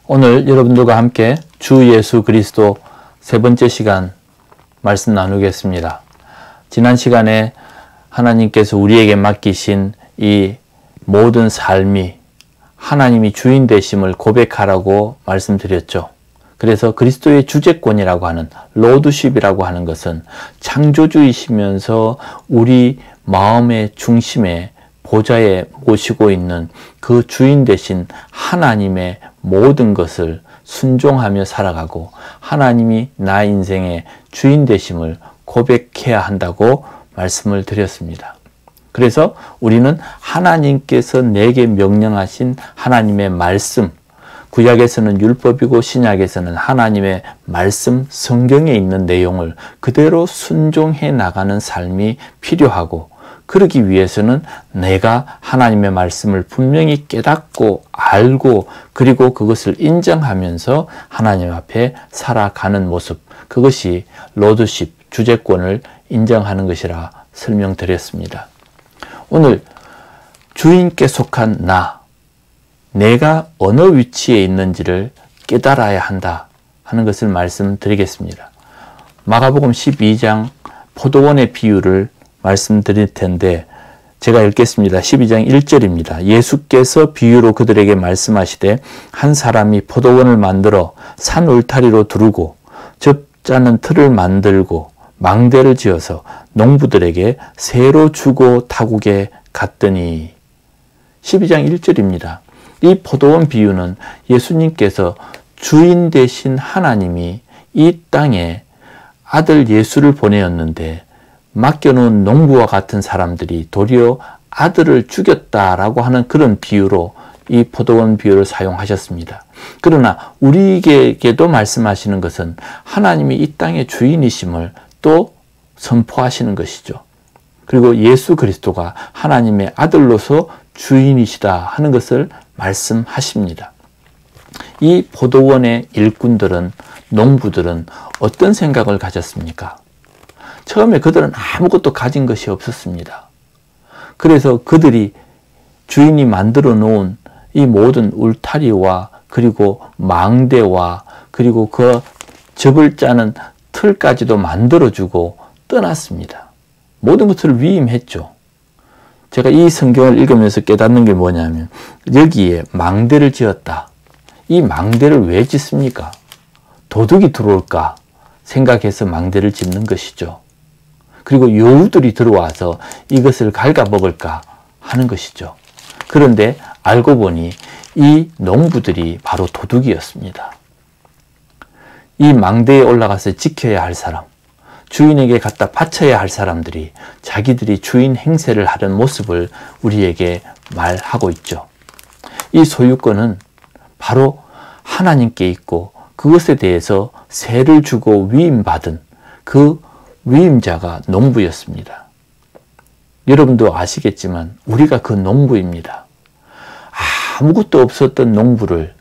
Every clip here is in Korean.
오늘 여러분들과 함께 주 예수 그리스도 세 번째 시간 말씀 나누겠습니다. 지난 시간에 하나님께서 우리에게 맡기신 이 모든 삶이 하나님이 주인 되심을 고백하라고 말씀드렸죠. 그래서 그리스도의 주재권이라고 하는 로드십이라고 하는 것은 창조주이시면서 우리 마음의 중심에 보좌에 모시고 있는 그 주인 되신 하나님의 모든 것을 순종하며 살아가고 하나님이 나 인생의 주인 되심을 고백해야 한다고 말씀을 드렸습니다. 그래서 우리는 하나님께서 내게 명령하신 하나님의 말씀, 구약에서는 율법이고 신약에서는 하나님의 말씀, 성경에 있는 내용을 그대로 순종해 나가는 삶이 필요하고, 그러기 위해서는 내가 하나님의 말씀을 분명히 깨닫고 알고 그리고 그것을 인정하면서 하나님 앞에 살아가는 모습, 그것이 로드십, 주재권을 인정하는 것이라 설명드렸습니다. 오늘 주인께 속한 내가 어느 위치에 있는지를 깨달아야 한다 하는 것을 말씀드리겠습니다. 마가복음 12장 포도원의 비유를 말씀드릴 텐데 제가 읽겠습니다. 12장 1절입니다. 예수께서 비유로 그들에게 말씀하시되 한 사람이 포도원을 만들어 산 울타리로 두르고 접자는 틀을 만들고 망대를 지어서 농부들에게 새로 주고 타국에 갔더니, 12장 1절입니다. 이 포도원 비유는 예수님께서 주인 되신 하나님이 이 땅에 아들 예수를 보내었는데 맡겨놓은 농부와 같은 사람들이 도리어 아들을 죽였다라고 하는 그런 비유로 이 포도원 비유를 사용하셨습니다. 그러나 우리에게도 말씀하시는 것은 하나님이 이 땅의 주인이심을 또 선포하시는 것이죠. 그리고 예수 그리스도가 하나님의 아들로서 주인이시다 하는 것을 말씀하십니다. 이 포도원의 일꾼들은, 농부들은 어떤 생각을 가졌습니까? 처음에 그들은 아무것도 가진 것이 없었습니다. 그래서 그들이 주인이 만들어 놓은 이 모든 울타리와 그리고 망대와 그리고 그 접을 짜는 틀까지도 만들어주고 떠났습니다. 모든 것을 위임했죠. 제가 이 성경을 읽으면서 깨닫는 게 뭐냐면, 여기에 망대를 지었다. 이 망대를 왜 짓습니까? 도둑이 들어올까 생각해서 망대를 짓는 것이죠. 그리고 여우들이 들어와서 이것을 갉아먹을까 하는 것이죠. 그런데 알고 보니 이 농부들이 바로 도둑이었습니다. 이 망대에 올라가서 지켜야 할 사람, 주인에게 갖다 바쳐야 할 사람들이 자기들이 주인 행세를 하는 모습을 우리에게 말하고 있죠. 이 소유권은 바로 하나님께 있고 그것에 대해서 세를 주고 위임받은 그 위임자가 농부였습니다. 여러분도 아시겠지만 우리가 그 농부입니다. 아무것도 없었던 농부를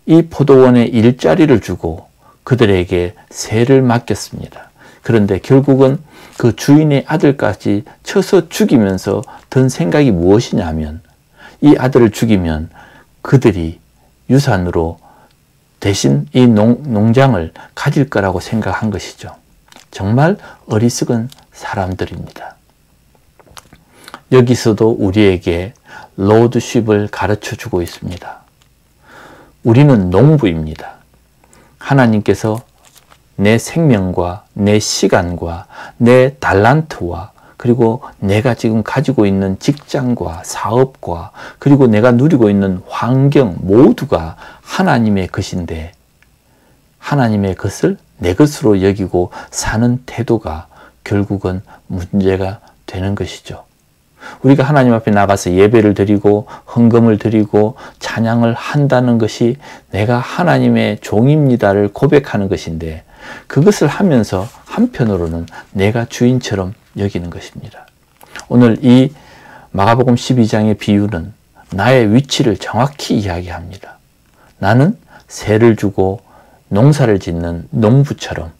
이 포도원에 일자리를 주고 그들에게 세를 맡겼습니다. 그런데 결국은 그 주인의 아들까지 쳐서 죽이면서 든 생각이 무엇이냐면, 이 아들을 죽이면 그들이 유산으로 대신 이 농장을 가질 거라고 생각한 것이죠. 정말 어리석은 사람들입니다. 여기서도 우리에게 로드십을 가르쳐 주고 있습니다. 우리는 농부입니다. 하나님께서 내 생명과 내 시간과 내 달란트와 그리고 내가 지금 가지고 있는 직장과 사업과 그리고 내가 누리고 있는 환경 모두가 하나님의 것인데, 하나님의 것을 내 것으로 여기고 사는 태도가 결국은 문제가 되는 것이죠. 우리가 하나님 앞에 나가서 예배를 드리고 헌금을 드리고 찬양을 한다는 것이 내가 하나님의 종입니다를 고백하는 것인데, 그것을 하면서 한편으로는 내가 주인처럼 여기는 것입니다. 오늘 이 마가복음 12장의 비유는 나의 위치를 정확히 이야기합니다. 나는 세를 주고 농사를 짓는 농부처럼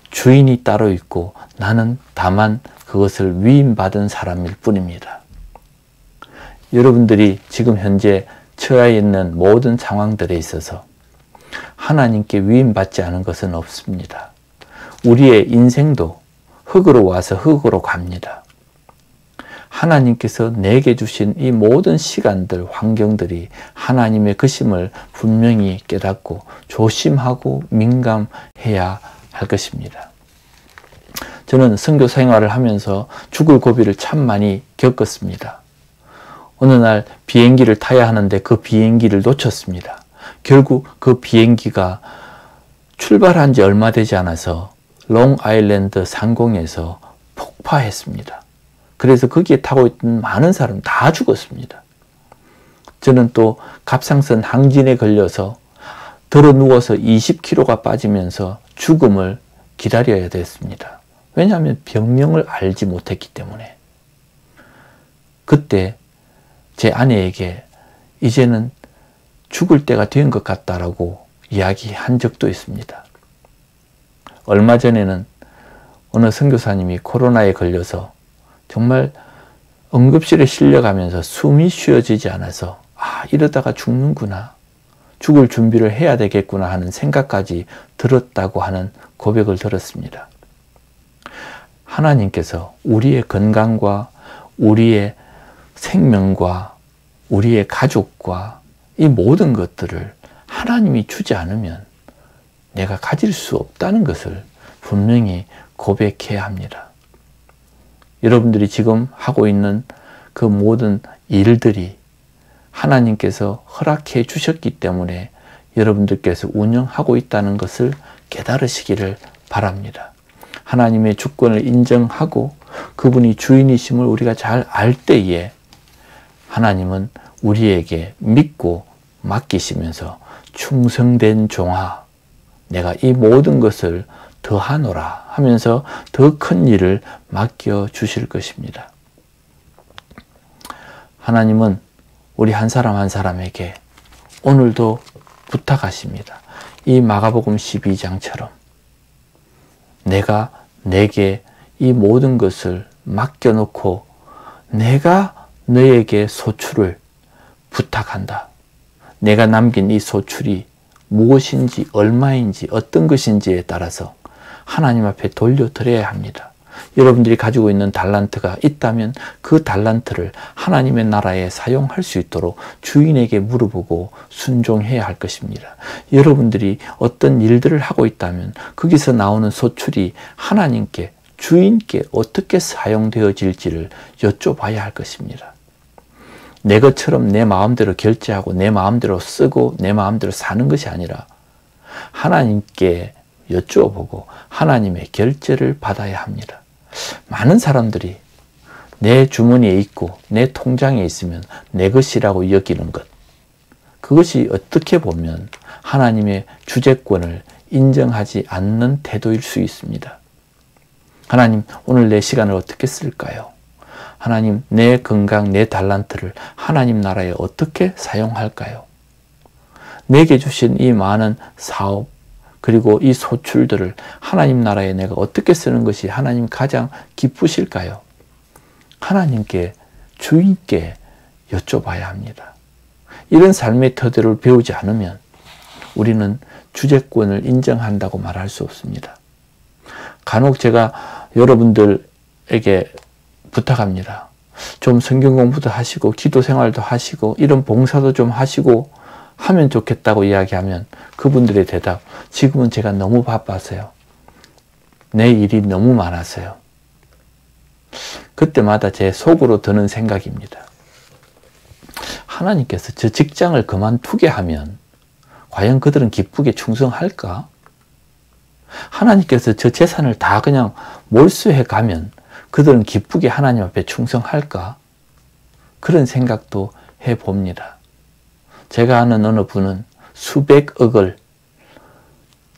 주인이 따로 있고 나는 다만 그것을 위임받은 사람일 뿐입니다. 여러분들이 지금 현재 처해 있는 모든 상황들에 있어서 하나님께 위임받지 않은 것은 없습니다. 우리의 인생도 흙으로 와서 흙으로 갑니다. 하나님께서 내게 주신 이 모든 시간들, 환경들이 하나님의 것임을 분명히 깨닫고 조심하고 민감해야 할 것입니다. 저는 선교 생활을 하면서 죽을 고비를 참 많이 겪었습니다. 어느 날 비행기를 타야 하는데 그 비행기를 놓쳤습니다. 결국 그 비행기가 출발한 지 얼마 되지 않아서 롱아일랜드 상공에서 폭파했습니다. 그래서 거기에 타고 있던 많은 사람 다 죽었습니다. 저는 또 갑상선 항진에 걸려서 들어 누워서 20kg가 빠지면서 죽음을 기다려야 됐습니다. 왜냐하면 병명을 알지 못했기 때문에. 그때 제 아내에게 이제는 죽을 때가 된 것 같다라고 이야기한 적도 있습니다. 얼마 전에는 어느 선교사님이 코로나에 걸려서 정말 응급실에 실려가면서 숨이 쉬어지지 않아서 이러다가 죽는구나, 죽을 준비를 해야 되겠구나 하는 생각까지 들었다고 하는 고백을 들었습니다. 하나님께서 우리의 건강과 우리의 생명과 우리의 가족과 이 모든 것들을 하나님이 주지 않으면 내가 가질 수 없다는 것을 분명히 고백해야 합니다. 여러분들이 지금 하고 있는 그 모든 일들이 하나님께서 허락해 주셨기 때문에 여러분들께서 운영하고 있다는 것을 깨달으시기를 바랍니다. 하나님의 주권을 인정하고 그분이 주인이심을 우리가 잘 알 때에 하나님은 우리에게 믿고 맡기시면서 충성된 종아, 내가 이 모든 것을 더하노라 하면서 더 큰 일을 맡겨 주실 것입니다. 하나님은 우리 한 사람 한 사람에게 오늘도 부탁하십니다. 이 마가복음 12장처럼 내가 내게 이 모든 것을 맡겨놓고 내가 너에게 소출을 부탁한다. 내가 남긴 이 소출이 무엇인지 얼마인지 어떤 것인지에 따라서 하나님 앞에 돌려드려야 합니다. 여러분들이 가지고 있는 달란트가 있다면 그 달란트를 하나님의 나라에 사용할 수 있도록 주인에게 물어보고 순종해야 할 것입니다. 여러분들이 어떤 일들을 하고 있다면 거기서 나오는 소출이 하나님께, 주인께 어떻게 사용되어질지를 여쭤봐야 할 것입니다. 내 것처럼 내 마음대로 결제하고 내 마음대로 쓰고 내 마음대로 사는 것이 아니라 하나님께 여쭈어보고 하나님의 결제를 받아야 합니다. 많은 사람들이 내 주머니에 있고 내 통장에 있으면 내 것이라고 여기는 것, 그것이 어떻게 보면 하나님의 주재권을 인정하지 않는 태도일 수 있습니다. 하나님, 오늘 내 시간을 어떻게 쓸까요? 하나님, 내 건강, 내 달란트를 하나님 나라에 어떻게 사용할까요? 내게 주신 이 많은 사업, 그리고 이 소출들을 하나님 나라에 내가 어떻게 쓰는 것이 하나님 가장 기쁘실까요? 하나님께, 주인께 여쭤봐야 합니다. 이런 삶의 태도를 배우지 않으면 우리는 주재권을 인정한다고 말할 수 없습니다. 간혹 제가 여러분들에게 부탁합니다. 좀 성경 공부도 하시고 기도 생활도 하시고 이런 봉사도 좀 하시고 하면 좋겠다고 이야기하면 그분들의 대답, 지금은 제가 너무 바빠서요. 내 일이 너무 많아서요. 그때마다 제 속으로 드는 생각입니다. 하나님께서 저 직장을 그만두게 하면 과연 그들은 기쁘게 충성할까? 하나님께서 저 재산을 다 그냥 몰수해 가면 그들은 기쁘게 하나님 앞에 충성할까? 그런 생각도 해봅니다. 제가 아는 어느 분은 수백억을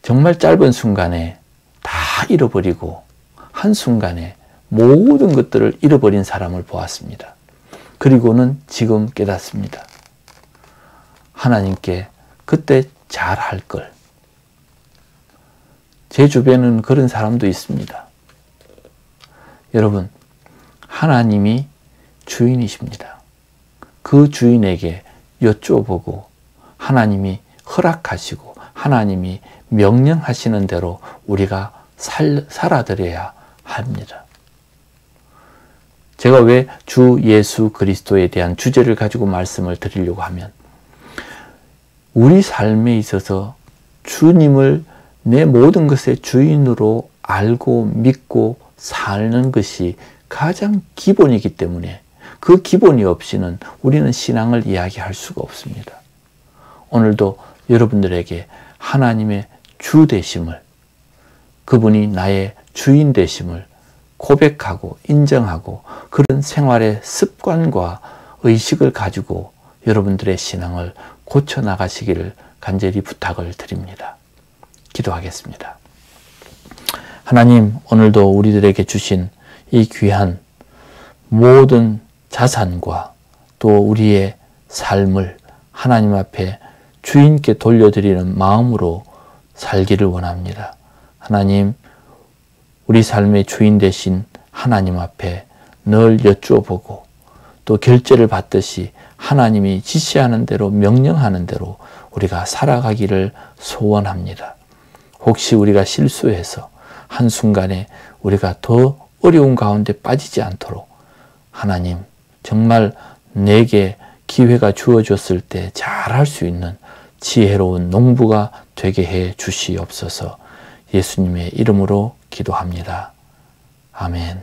정말 짧은 순간에 다 잃어버리고 한순간에 모든 것들을 잃어버린 사람을 보았습니다. 그리고는 지금 깨닫습니다. 하나님께 그때 잘할 걸. 제 주변에는 그런 사람도 있습니다. 여러분, 하나님이 주인이십니다. 그 주인에게 여쭤보고 하나님이 허락하시고 하나님이 명령하시는 대로 우리가 살아드려야 합니다. 제가 왜 주 예수 그리스도에 대한 주제를 가지고 말씀을 드리려고 하면, 우리 삶에 있어서 주님을 내 모든 것의 주인으로 알고 믿고 사는 것이 가장 기본이기 때문에, 그 기본이 없이는 우리는 신앙을 이야기할 수가 없습니다. 오늘도 여러분들에게 하나님의 주 되심을, 그분이 나의 주인 되심을 고백하고 인정하고 그런 생활의 습관과 의식을 가지고 여러분들의 신앙을 고쳐나가시기를 간절히 부탁을 드립니다. 기도하겠습니다. 하나님, 오늘도 우리들에게 주신 이 귀한 모든 자산과 또 우리의 삶을 하나님 앞에 주인께 돌려드리는 마음으로 살기를 원합니다. 하나님, 우리 삶의 주인 되신 하나님 앞에 늘 여쭈어보고 또 결제를 받듯이 하나님이 지시하는 대로 명령하는 대로 우리가 살아가기를 소원합니다. 혹시 우리가 실수해서 한순간에 우리가 더 어려운 가운데 빠지지 않도록 하나님, 정말 내게 기회가 주어졌을 때 잘할 수 있는 지혜로운 농부가 되게 해 주시옵소서. 예수님의 이름으로 기도합니다. 아멘.